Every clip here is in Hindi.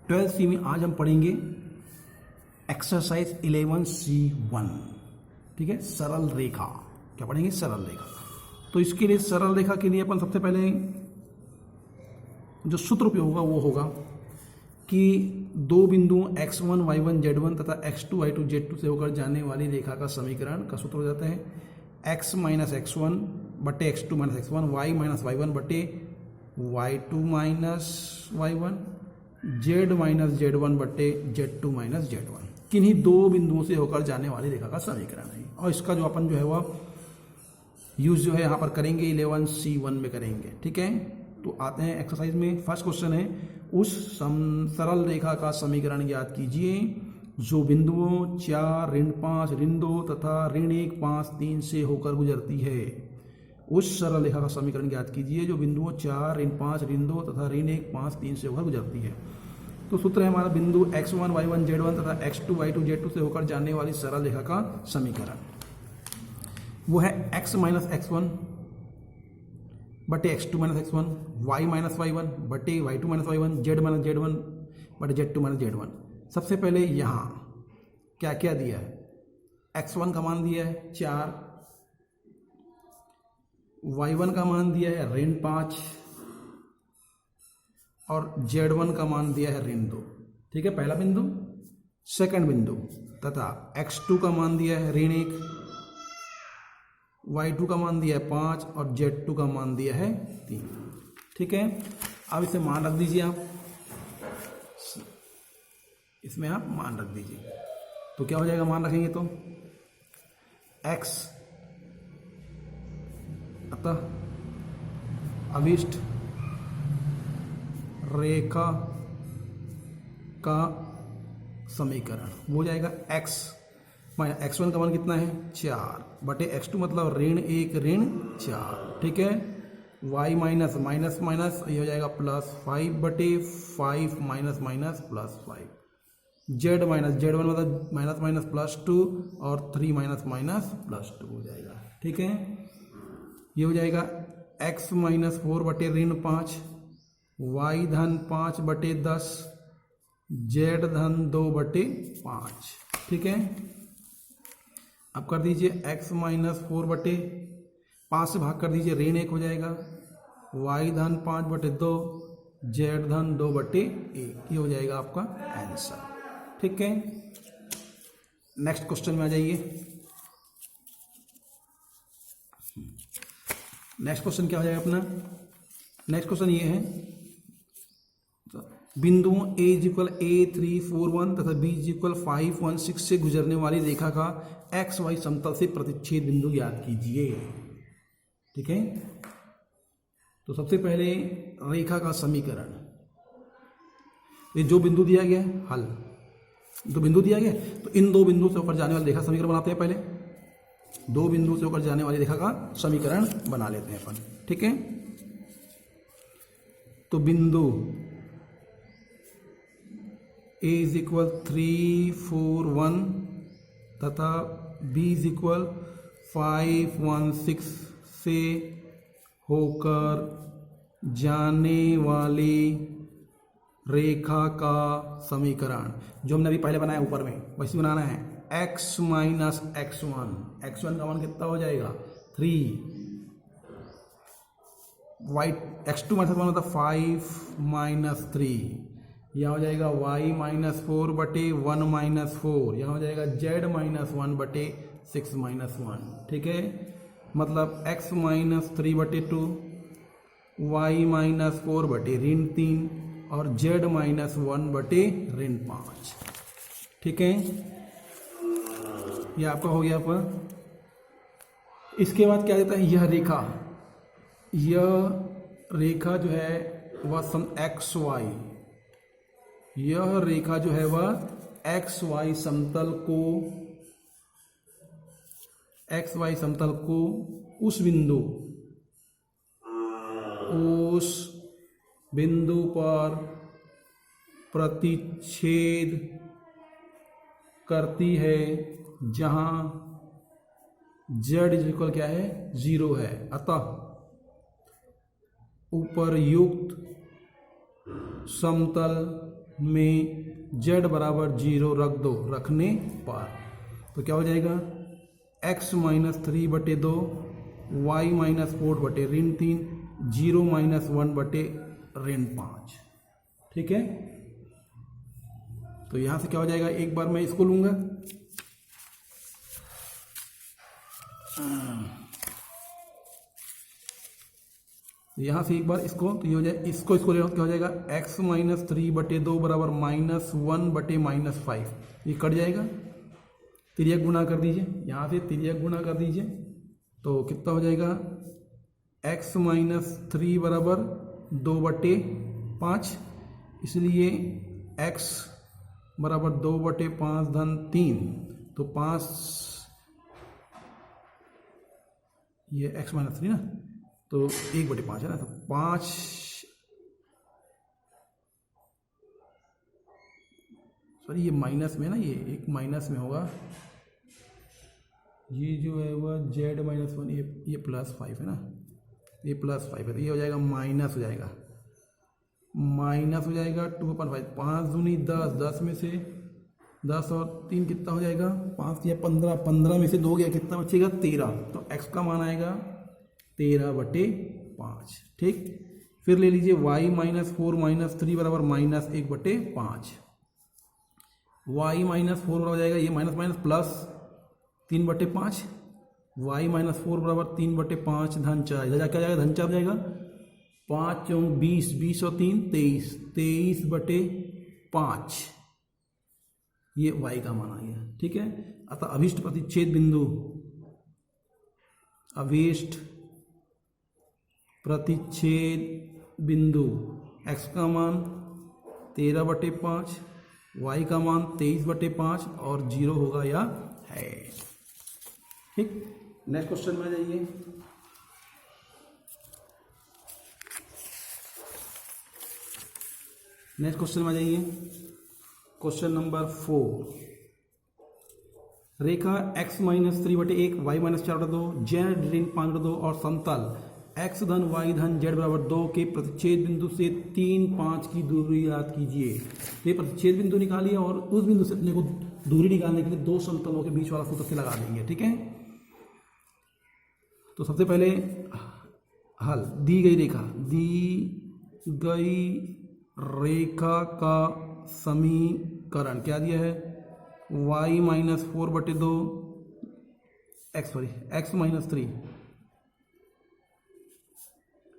12C में आज हम पढ़ेंगे एक्सरसाइज 11C1। ठीक है, सरल रेखा। क्या पढ़ेंगे? सरल रेखा। तो इसके लिए सरल रेखा के लिए अपन सबसे पहले जो सूत्र उपयोग होगा वो होगा कि दो बिंदुओं x1 y1 z1 तथा x2 y2 z2 से होकर जाने वाली रेखा का समीकरण का सूत्र हो जाता है x माइनस x1 बटे x2 minus x1, y minus y1 बटे y2 minus y1, z minus z1 बटे z2 माइनस z1। किन्हीं दो बिंदुओं से होकर जाने वाली रेखा का समीकरण है। और इसका जो अपन जो है वह यूज जो है यहाँ पर करेंगे 11C1 में करेंगे। ठीक है, तो आते हैं एक्सरसाइज में। फर्स्ट क्वेश्चन है, उस सरल रेखा का समीकरण ज्ञात कीजिए जो बिंदुओं 4, ऋण 5, ऋण 2 तथा ऋण 1, 5, 3 से होकर गुजरती है। उस सरल रेखा का समीकरण ज्ञात कीजिए जो बिंदुओं 4, ऋण 5, ऋण 2 तथा ऋण 1, 5, 3 से होकर गुजरती है। तो सूत्र है हमारा बिंदु x1 y1 z1 तथा x2 y2 z2 से होकर जाने वाली सरल रेखा का समीकरण वो है x माइनस x1 बटे x2 minus x1, y minus y1 बटे y2 minus y1, z minus z1 बटे z2 माइनस z1। सबसे पहले यहाँ क्या क्या दिया है? x1 का मान दिया है 4, y1 का मान दिया है ऋण 5 और z1 का मान दिया है ऋण 2। ठीक है, पहला बिंदु। सेकंड बिंदु तथा x2 का मान दिया है ऋण 1, y2 का मान दिया है 5 और z2 का मान दिया है 3। ठीक है, अब इसे मान रख दीजिए आप, इसमें आप मान रख दीजिए। तो क्या हो जाएगा मान रखेंगे तो x अतः अभिष्ट रेखा का समीकरण वो हो जाएगा x माइनस x1 का मान कितना है 4 बटे x2 मतलब ऋण 1 ऋण 4। ठीक है, y माइनस माइनस माइनस ये हो जाएगा प्लस 5 बटे 5 minus minus plus 5, z minus z1 मतलब माइनस माइनस प्लस 2 और 3 माइनस माइनस प्लस 2 हो जाएगा। ठीक है, ये हो जाएगा x माइनस 4 बटे ऋण 5, y धन 5 बटे 10, z धन 2 बटे 5। ठीक है, अब कर दीजिए x माइनस 4 बटे 5 से भाग कर दीजिए, ऋण 1 हो जाएगा, y धन 5 बटे 2, z धन 2 बटे 1। ये हो जाएगा आपका आंसर। ठीक है, नेक्स्ट क्वेश्चन में आ जाइए। नेक्स्ट क्वेश्चन क्या हो जाएगा अपना? नेक्स्ट क्वेश्चन ये है, बिंदुओं a इक्वल A341 तथा b इक्वल 516 से गुजरने वाली रेखा का एक्स वाई समतल से प्रतिच्छेद बिंदु ज्ञात कीजिए। ठीक है, तो सबसे पहले रेखा का समीकरण, ये जो बिंदु दिया गया है हल, दो बिंदु दिया गया तो इन दो बिंदुओं से होकर जाने वाली रेखा समीकरण बनाते हैं। पहले दो बिंदु से होकर जाने वाली रेखा का समीकरण बना लेते हैं अपन। ठीक है, तो बिंदु a इज इक्वल 341 तथा b इज इक्वल 516 से होकर जाने वाली रेखा का समीकरण जो हमने अभी पहले बनाया ऊपर में वैसे बनाना है। x माइनस x1 का मान कितना हो जाएगा 3, y x2 माइनस 1 होता 5 माइनस 3, यहाँ हो जाएगा y माइनस 4 बटे 1 माइनस 4, यहाँ हो जाएगा z माइनस 1 बटे 6 माइनस 1। ठीक है, मतलब x माइनस 3 बटे 2, y माइनस 4 बटे ऋण 3 और z माइनस 1 बटे ऋण 5। ठीक है, यह आपका हो गया पर। इसके बाद क्या देता है यह रेखा जो है वह सम एक्स वाई, यह रेखा जो है वह एक्स वाई समतल को उस बिंदु पर प्रतिच्छेद करती है जहां z इक्वल क्या है 0 है। अतः उपर्युक्त समतल में z बराबर 0 रख दो, रखने पर तो क्या हो जाएगा, x minus 3/2 y minus 4/-3 0 minus 1/-5। ठीक है, तो यहां से क्या हो जाएगा, एक बार मैं इसको लूंगा, यहां से एक बार इसको, तो ये हो जाए, इसको ले लो, क्या हो जाएगा, x माइनस 3/2 बराबर -1/-5, ये कट जाएगा, तिर्यक गुणा कर दीजिए, यहां से तिर्यक गुणा कर दीजिए, तो कितना हो जाएगा, x माइनस 3 बराबर 2/5, इसलिए x बराबर 2/5 धन 3, तो 5, ये x माइनस 3 ना, तो 1/5 है ना, तो 5, सॉरी ये माइनस में ना, ये एक माइनस में होगा, ये जो है वह z माइनस 1, ये +5 है ना, ये +5 है, तो ये हो जाएगा माइनस हो जाएगा, 2/5, 5 दूनी 10, 10 में से 10 और 3 कितना हो जाएगा, 5 या 15, 15 में से 2 गया, कितना बचेगा, 13, तो x का मान आएगा 13/5। ठीक, फिर ले लीजिए y माइनस 4 माइनस 3 बराबर -1/5, y माइनस 4 बराबर हो जाएगा, ये minus minus plus 3/5, y minus 4 बराबर 3/5 धन 4, इधर जाके आ जाएगा, धन 4 जाएगा, 5 चौक 20, 20 और 3 23, 23/5, ये y का मान आ गया। ठीक है, अतः अभीष्ट प्रतिच्छेद बिंदु, अभीष्ट प्रतिच्छेद बिंदु x का मान 13/5, y का मान 23/5 और 0 होगा या है। ठीक, नेक्स्ट क्वेश्चन में जाइए। नेक्स्ट क्वेश्चन में जाइए, क्वेश्चन नंबर 4, रेखा x minus 3/1 y minus 4/2 z ऋण 5/2 और समतल x धन y धन z बराबर 2 के प्रतिच्छेद बिंदु से 3, 5 की दूरी याद कीजिए। ये प्रतिच्छेद बिंदु निकालिए और उस बिंदु से अपने को दूरी निकालने के लिए दो समतलों के बीच वाला सूत्र से लगा देंगे। ठीक है, तो सबसे पहले हल, दी गई रेखा का समीकरण क्या दिया है, y minus 4/2 x minus 3,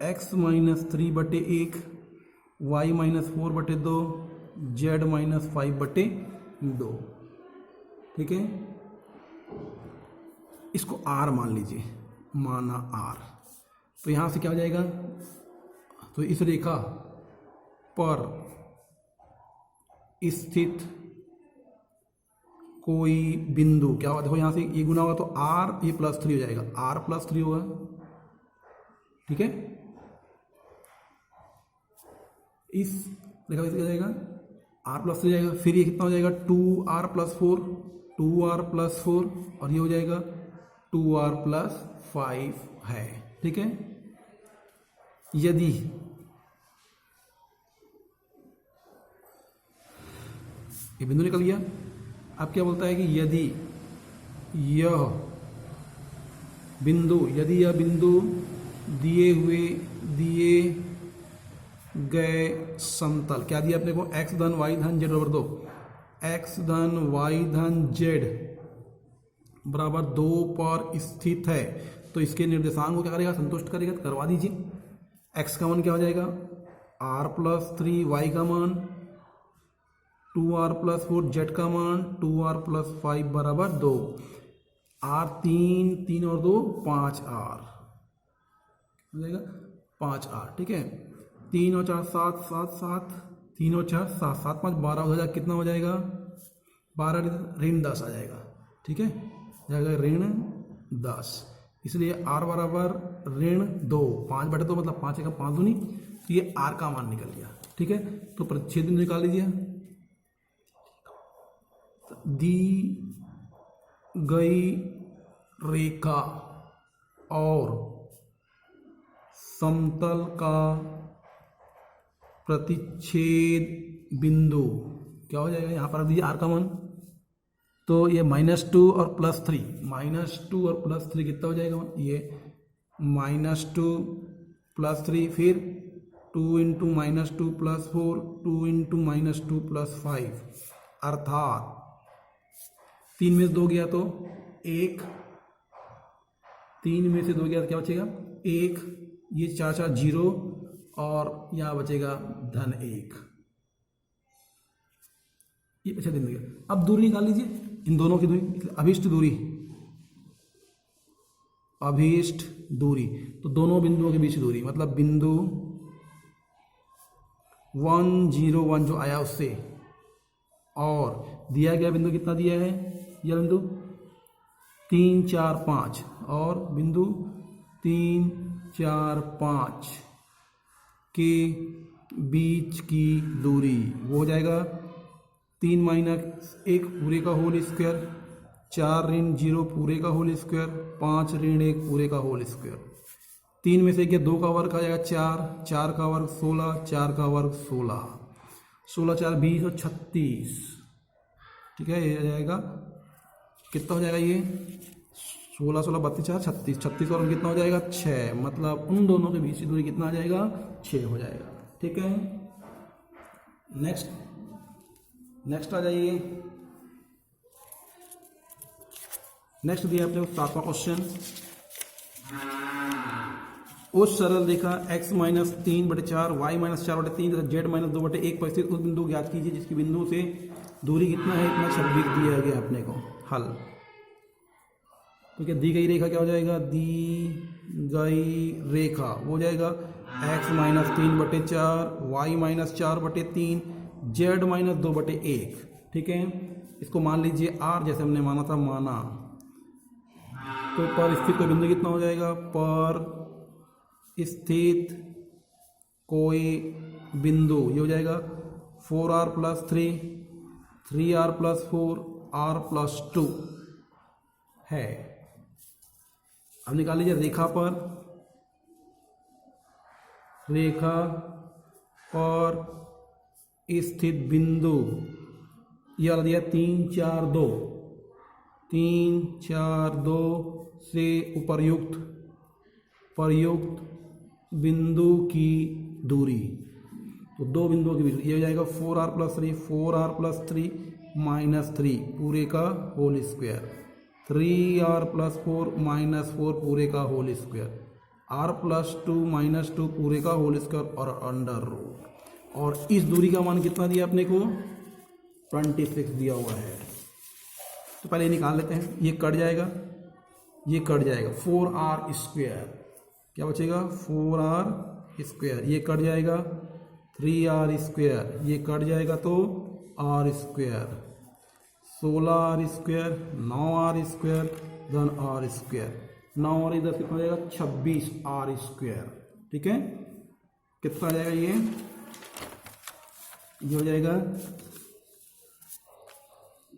x minus 3/1 y minus 4/2 z minus 5/2। ठीक है, इसको r मान लीजिए, माना r, तो यहां से क्या हो जाएगा, तो इस रेखा पर स्थित कोई बिंदु, क्या हुआ, देखो यहां से ये गुना होगा तो r, ये +3 हो जाएगा, r +3 होगा। ठीक है, इस रेखा पे क्या जाएगा, r +3 जाएगा, फिर ये कितना हो जाएगा, 2r + 4 और ये हो जाएगा 2r + 5 है। ठीक है, यदि ये बिंदु निकल गया, अब क्या बोलता है कि यदि यह बिंदु दिए गए समतल, क्या दिया अपने को, x धन y धन z बराबर 2, x धन y धन z बराबर 2 पर स्थित है, तो इसके निर्देशांक को क्या करेगा, संतुष्ट करेगा, तो करवा दीजिए। x का मान क्या हो जाएगा, r + 3, y का मान 2r + 4, z का मान 2r + 5 बराबर 2, r 3 और 2 5r हो जाएगा, 5r। ठीक है, 3 और 4 7 7 7, 3 और 4 7 7 5 12 हो जाएगा, कितना हो जाएगा, 12 ऋण 10 आ जाएगा। ठीक है, जाएगा ऋण 10, इसलिए r बराबर ऋण 2, 5/2 मतलब 5 का 5 दूनी, तो ये r का मान निकल गया। ठीक है, तो प्रतिच्छेद बिंदु निकाल लीजिए। दी गई रेखा और समतल का प्रतिच्छेद बिंदु क्या हो जाएगा, यहाँ पर रख दीजिए आर का मान, तो ये -2 और +3, -2 और +3 कितना हो जाएगा, ये -2 +3, फिर 2 × -2 + 4, 2 × -2 + 5, अर्थात 3 में से 2 गया तो 1, 3 में से 2 गया तो क्या बचेगा 1, ये 4 4 0 और यहाँ बचेगा -1, ये अच्छा दिन गया। अब दूरी निकाल लीजिए, इन दोनों की दूरी, अभीष्ट दूरी, अभीष्ट दूरी, तो दोनों बिंदुओं के बीच दूरी, मतलब बिंदु 1 0 1 जो आया उससे, और दिया गया बिंदु कितना दिया है, यह बिंदु 3 4 5, और बिंदु 3 4 5 के बीच की दूरी वो हो जाएगा 3 - 1 पूरे का होल स्क्वायर, 4 ऋण 0 पूरे का होल स्क्वायर, 5 ऋण 1 पूरे का होल स्क्वायर। 3 में से 2 का वर्ग आ जाएगा 4, 4 का वर्ग 16, 4 का वर्ग 16, 16 4 20 और 36, ठीक है, ये आ जाएगा कितना हो जाएगा, ये 16 16 32 4 36, 36 और कितना हो जाएगा 6, मतलब उन दोनों के बीच की दूरी कितना आ जाएगा 6 हो जाएगा, ठीक है। नेक्स्ट आ जाइए, नेक्स्ट दिया आपने 7वां क्वेश्चन, उस सरल रेखा x - 3/4 y - 4/3 तथा z - 2/1 पर स्थित उस बिंदु को ज्ञात कीजिए जिसकी बिंदु से दूरी कितना है, इतना 26 दिया गया अपने को। हल, तो क्या दी गई रेखा क्या हो जाएगा, दी गई रेखा वो हो जाएगा x - 3/4 y - 4/3 z - 2/1, ठीक है। इसको मान लीजिए r, जैसे हमने माना था, माना, तो पर स्थित कोई बिंदु कितना हो जाएगा, पर स्थित कोई बिंदु ये हो जाएगा 4r + 3, 3r + 4, r + 2 है। अब निकाल लीजिए रेखा पर स्थित बिंदु, ये वाला दिया 3 4 2, 3 4 2 से प्रयुक्त बिंदु की दूरी, तो दो बिंदुओं के बीच ये हो जाएगा 4r + 3, 4r + 3 -3 पूरे का होल स्क्वायर, 3r + 4 -4 पूरे का होल स्क्वायर, r + 2 -2 पूरे का होल स्क्वायर और अंडर रूट, और इस दूरी का मान कितना दिया अपने को 26 दिया हुआ है। तो पहले निकाल लेते हैं, ये कट जाएगा, ये कट जाएगा, 4r², क्या बचेगा 4r², ये कट जाएगा 3r², ये कट जाएगा तो r², 16r², 9r², धन r², 9 और इधर कितना हो जाएगा 26r², ठीक है। कितना आ जाएगा ये हो जाएगा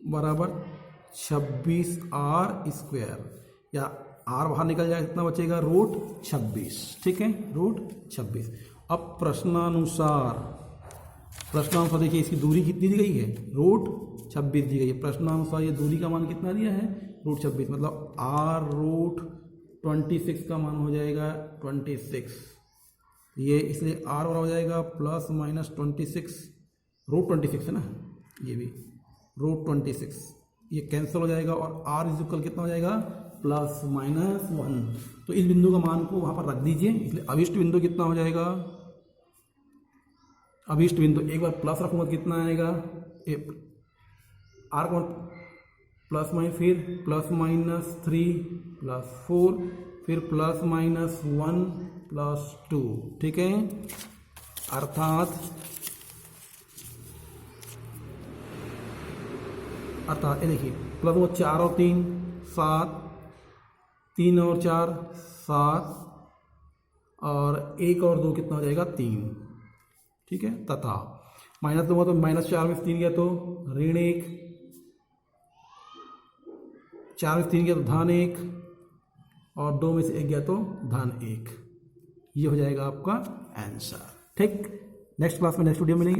बराबर 26r², या r बाहर निकल जाएगा, कितना बचेगा √26, ठीक है, √26। अब प्रश्नानुसार देखिए इसकी दूरी कितनी दी गई है, √26 दी गई है। प्रश्नानुसार ये दूरी का मान कितना दिया है √26, मतलब r√26 का मान हो जाएगा 26, ये इसलिए r बराबर हो जाएगा +-26, √26 है ना, ये भी √26, ये कैंसिल हो जाएगा और r इक्वल कितना हो जाएगा +-1। तो इस बिंदु का मान को वहां पर रख दीजिए, इसलिए अभिष्ट बिंदु कितना हो जाएगा, अभिष्ट बिंदु एक बार प्लस रखूंगा कितना आएगा, r को प्लस माइनस, फिर +-3 +4, फिर +-1 +2, ठीक है। अर्थात ये देखिए प्लस 4 और 3 7, 3 और 4 7, और 1 और 2 कितना हो जाएगा 3, ठीक है। तथा माइनस दूंगा तो -4 में से 3 गया तो ऋण 1, 4 में से 3 गया तो -1, और 2 में से 1 गया तो -1, ये हो जाएगा आपका आंसर, ठीक। नेक्स्ट क्लास में नेक्स्ट वीडियो मिलेंगे।